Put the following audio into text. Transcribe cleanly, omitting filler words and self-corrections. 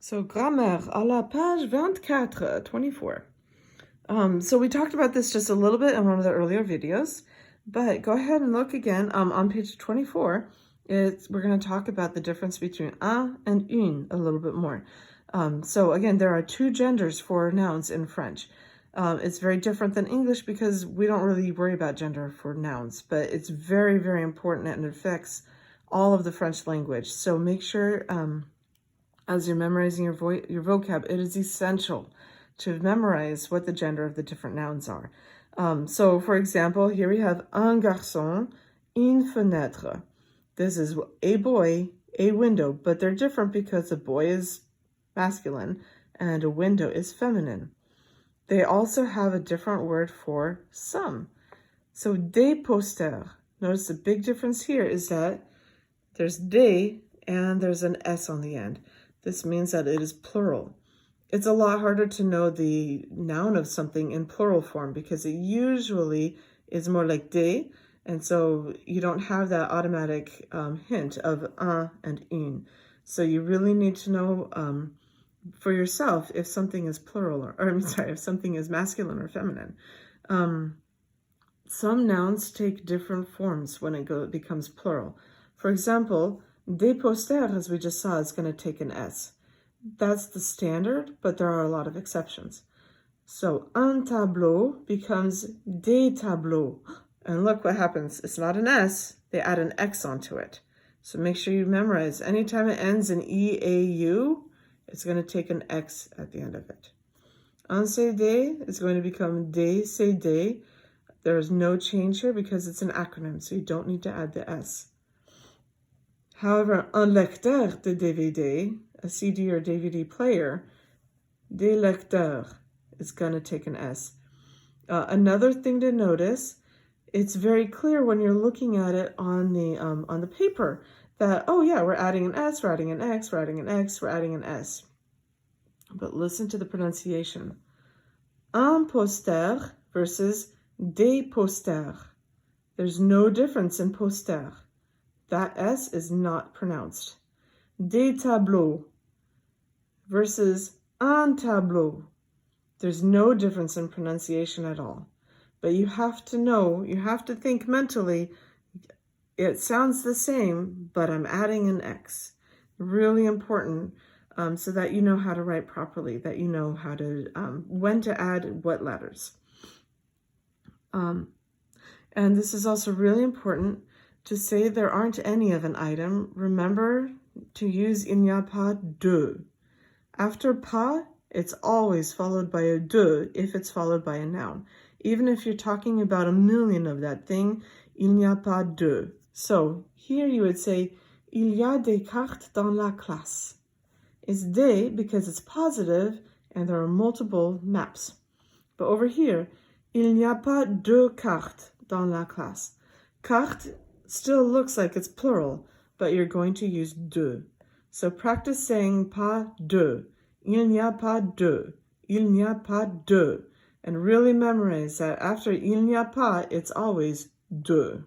So grammaire à la page 24, 24. So we talked about this just a little bit in one of the earlier videos, but go ahead and look again on page 24. We're going to talk about the difference between un and une a little bit more. So again, there are two genders for nouns in French. It's very different than English because we don't really worry about gender for nouns, but it's very, very important and it affects all of the French language. So make sure as you're memorizing your vocab, it is essential to memorize what the gender of the different nouns are. So for example, here we have un garçon, une fenêtre. This is a boy, a window, but they're different because a boy is masculine and a window is feminine. They also have a different word for some. So des posters. Notice the big difference here is that there's des and there's an S on the end. This means that it is plural. It's a lot harder to know the noun of something in plural form because it usually is more like des, and so you don't have that automatic hint of un and une. So you really need to know for yourself if something is plural or I'm sorry, if something is masculine or feminine. Some nouns take different forms when it becomes plural. For example, des posters, as we just saw, is going to take an S. That's the standard, but there are a lot of exceptions. So un tableau becomes des tableaux. And look what happens. It's not an S. They add an X onto it. So make sure you memorize. Anytime it ends in E-A-U, it's going to take an X at the end of it. Un CD is going to become des CD. There is no change here because it's an acronym, so you don't need to add the S. However, un lecteur de DVD, a CD or DVD player, des lecteurs is going to take an S. Another thing to notice, it's very clear when you're looking at it on the paper that, oh yeah, we're adding an S, we're adding an X, we're adding an X, we're adding an S. But listen to the pronunciation. Un poster versus des posters. There's no difference in poster. That S is not pronounced. Des tableaux versus un tableau. There's no difference in pronunciation at all. But you have to know, you have to think mentally, it sounds the same, but I'm adding an X. Really important so that you know how to write properly, that you know how to, when to add what letters. And this is also really important. To say there aren't any of an item, remember to use il n'y a pas de. After pas, it's always followed by a de if it's followed by a noun. Even if you're talking about a million of that thing, il n'y a pas de. So here you would say, il y a des cartes dans la classe. It's des because it's positive and there are multiple maps. But over here, il n'y a pas de cartes dans la classe. Carte still looks like it's plural, but you're going to use de. So practice saying pas de, il n'y a pas de, il n'y a pas de, and really memorize that after il n'y a pas, it's always de.